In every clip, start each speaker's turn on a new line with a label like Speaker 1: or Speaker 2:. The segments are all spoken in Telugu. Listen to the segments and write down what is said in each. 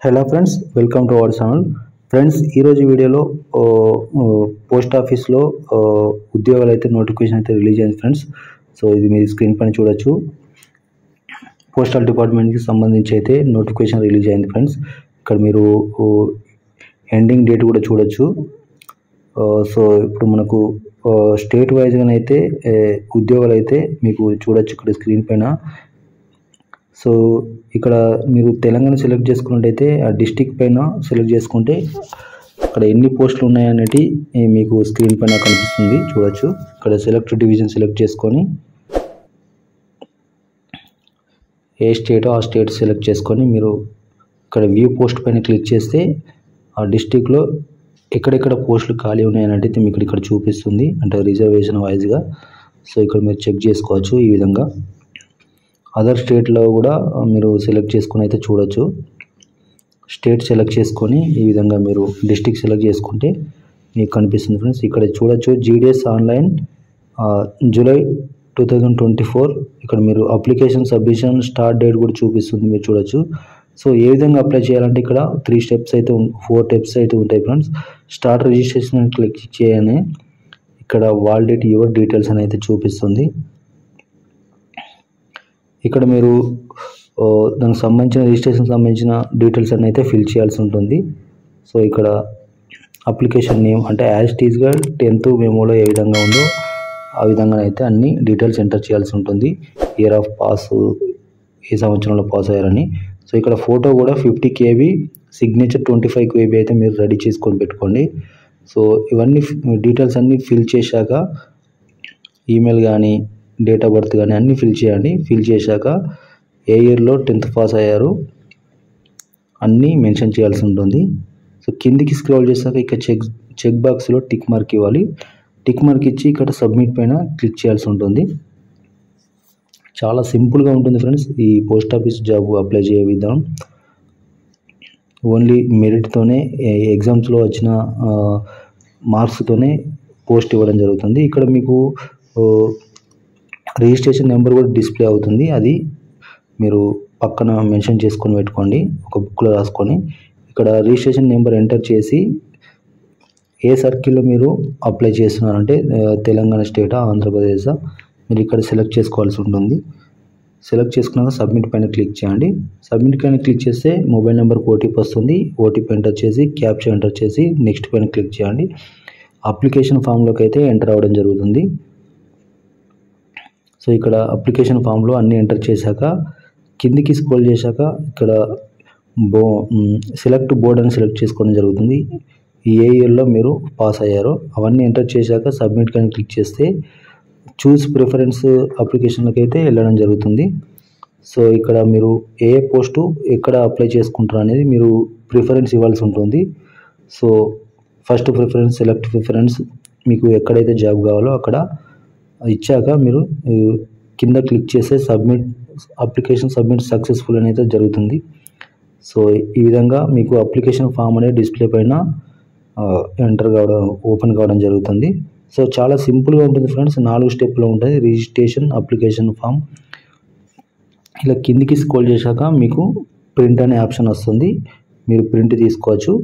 Speaker 1: Hello friends, welcome to our channel. Friends, ఈరోజు వీడియోలో పోస్ట్ ఆఫీస్లో ఉద్యోగాలు అయితే నోటిఫికేషన్ అయితే రిలీజ్ అయింది ఫ్రెండ్స్. సో ఇది మీరు స్క్రీన్ పైన చూడొచ్చు. పోస్టల్ డిపార్ట్మెంట్కి సంబంధించి అయితే నోటిఫికేషన్ రిలీజ్ అయింది ఫ్రెండ్స్. ఇక్కడ మీరు ఎండింగ్ డేట్ కూడా చూడొచ్చు. సో ఇప్పుడు మనకు స్టేట్ వైజ్గానైతే ఉద్యోగాలు అయితే మీకు చూడొచ్చు ఇక్కడ స్క్రీన్ పైన. సో ఇక్కడ మీరు తెలంగాణ సెలెక్ట్ చేసుకున్నట్టయితే ఆ డిస్టిక్ పైన సెలెక్ట్ చేసుకుంటే అక్కడ ఎన్ని పోస్టులు ఉన్నాయనేది మీకు స్క్రీన్ పైన కనిపిస్తుంది, చూడొచ్చు. ఇక్కడ సెలెక్ట్ డివిజన్ సెలెక్ట్ చేసుకొని ఏ స్టేటో ఆ స్టేట్ సెలెక్ట్ చేసుకొని మీరు ఇక్కడ వ్యూ పోస్ట్ పైన క్లిక్ చేస్తే ఆ డిస్టిక్లో ఎక్కడెక్కడ పోస్టులు ఖాళీ ఉన్నాయనేది మీకు ఇక్కడ చూపిస్తుంది, అంటే రిజర్వేషన్ వైజ్గా. సో ఇక్కడ మీరు చెక్ చేసుకోవచ్చు. ఈ విధంగా అదర్ స్టేట్లో కూడా మీరు సెలెక్ట్ చేసుకొని అయితే చూడొచ్చు. స్టేట్ సెలెక్ట్ చేసుకొని ఈ విధంగా మీరు డిస్ట్రిక్ట్ సెలెక్ట్ చేసుకుంటే మీకు కనిపిస్తుంది ఫ్రెండ్స్. ఇక్కడ చూడొచ్చు జీడిఎస్ ఆన్లైన్ జూలై 2024. ఇక్కడ మీరు అప్లికేషన్ సబ్మిషన్ స్టార్ట్ డేట్ కూడా చూపిస్తుంది, మీరు చూడొచ్చు. సో ఏ విధంగా అప్లై చేయాలంటే ఇక్కడ 4 స్టెప్స్ అయితే ఉంటాయి ఫ్రెండ్స్. స్టార్ట్ రిజిస్ట్రేషన్ అని క్లిక్ చేయగానే ఇక్కడ వాలిడేట్ యువర్ డీటెయిల్స్ అని అయితే చూపిస్తుంది. ఇక్కడ మీరు దానికి సంబంధించిన రిజిస్ట్రేషన్ సంబంధించిన డీటెయిల్స్ అన్నీ అయితే ఫిల్ చేయాల్సి ఉంటుంది. సో ఇక్కడ అప్లికేషన్ నేమ్ అంటే యాజ్ టీజ్గా 10th మెమోలో ఏ విధంగా ఉందో ఆ విధంగా అయితే అన్ని డీటెయిల్స్ ఎంటర్ చేయాల్సి ఉంటుంది. ఇయర్ ఆఫ్ పాస్, ఏ సంవత్సరంలో పాస్ అయ్యారని. సో ఇక్కడ ఫోటో కూడా 50 KB, సిగ్నేచర్ 25 KB అయితే మీరు రెడీ చేసుకొని పెట్టుకోండి. సో ఇవన్నీ డీటెయిల్స్ అన్నీ ఫిల్ చేశాక ఈమెయిల్ కానీ డేట్ ఆఫ్ బర్త్ కానీ అన్నీ ఫిల్ చేయండి. ఫిల్ చేశాక ఏ ఇయర్లో 10th పాస్ అయ్యారు అన్నీ మెన్షన్ చేయాల్సి ఉంటుంది. సో కిందికి స్క్రోల్ చేశాక ఇక్కడ చెక్ బాక్స్లో టిక్ మార్క్ ఇవ్వాలి. టిక్ మార్క్ ఇచ్చి ఇక్కడ సబ్మిట్ పైన క్లిక్ చేయాల్సి ఉంటుంది. చాలా సింపుల్గా ఉంటుంది ఫ్రెండ్స్ ఈ పోస్ట్ ఆఫీస్ జాబ్ అప్లై చేయ విధానం. ఓన్లీ మెరిట్తోనే ఎగ్జామ్స్లో వచ్చిన మార్క్స్తోనే పోస్ట్ ఇవ్వడం జరుగుతుంది. ఇక్కడ మీకు రిజిస్ట్రేషన్ నెంబర్ కూడా డిస్ప్లే అవుతుంది, అది మీరు పక్కన మెన్షన్ చేసుకొని పెట్టుకోండి, ఒక బుక్లో రాసుకొని. ఇక్కడ రిజిస్ట్రేషన్ నెంబర్ ఎంటర్ చేసి ఏ సర్కిల్లో మీరు అప్లై చేస్తున్నారంటే తెలంగాణ స్టేటా ఆంధ్రప్రదేశా మీరు ఇక్కడ సెలెక్ట్ చేసుకోవాల్సి ఉంటుంది. సెలెక్ట్ చేసుకున్నాక సబ్మిట్ పైన క్లిక్ చేయండి. సబ్మిట్ పైన క్లిక్ చేస్తే మొబైల్ నెంబర్కి ఓటీపీ వస్తుంది. ఓటీపీ ఎంటర్ చేసి క్యాప్చా ఎంటర్ చేసి నెక్స్ట్ పైన క్లిక్ చేయండి. అప్లికేషన్ ఫామ్లోకి అయితే ఎంటర్ అవ్వడం జరుగుతుంది. సో ఇక్కడ అప్లికేషన్ ఫామ్లో అన్నీ ఎంటర్ చేశాక కిందికి స్క్రోల్ చేశాక ఇక్కడ సెలెక్ట్ బోర్డ్ అని సెలెక్ట్ చేసుకోవడం జరుగుతుంది. ఏ ఇయర్లో మీరు పాస్ అయ్యారో అవన్నీ ఎంటర్ చేశాక సబ్మిట్ కానీ క్లిక్ చేస్తే చూస్ ప్రిఫరెన్స్ అప్లికేషన్లోకి అయితే వెళ్ళడం జరుగుతుంది. సో ఇక్కడ మీరు ఏ పోస్టు ఎక్కడ అప్లై చేసుకుంటారు అనేది మీరు ప్రిఫరెన్స్ ఇవ్వాల్సి ఉంటుంది. So first preference, select preference, మీకు ఎక్కడైతే జాబ్ కావాలో అక్కడ ఇచ్చాక మీరు కింద క్లిక్ చేస్తే అప్లికేషన్ సబ్మిట్ సక్సెస్ఫుల్ అనేది జరుగుతుంది. సో ఈ విధంగా మీకు అప్లికేషన్ ఫామ్ అనేది డిస్ప్లే పైన ఓపెన్ కావడం జరుగుతుంది. సో చాలా సింపుల్గా ఉంటుంది ఫ్రెండ్స్. 4 స్టెప్లో ఉంటుంది. Registration, application form. ఇలా కిందికి స్క్రోల్ చేశాక మీకు ప్రింట్ అనే ఆప్షన్ వస్తుంది, మీరు ప్రింట్ తీసుకోవచ్చు.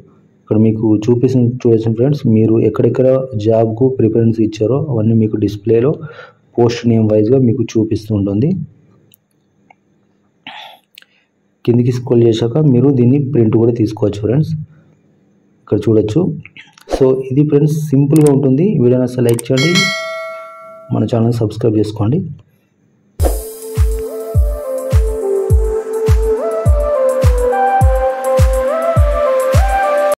Speaker 1: ఇక్కడ మీకు చూడొచ్చు ఫ్రెండ్స్, మీరు ఎక్కడెక్కడ జాబ్కు ప్రిఫరెన్స్ ఇచ్చారో అవన్నీ మీకు డిస్ప్లేలో పోస్ట్ నేమ్ వైజ్గా మీకు చూపిస్తూ ఉంటుంది. కిందికి స్క్రోల్ చేశాక మీరు దీన్ని ప్రింట్ కూడా తీసుకోవచ్చు ఫ్రెండ్స్, ఇక్కడ చూడొచ్చు. సో ఇది ఫ్రెండ్స్ సింపుల్గా ఉంటుంది. వీడియోని లైక్ చేయండి, మన ఛానల్ సబ్స్క్రైబ్ చేసుకోండి.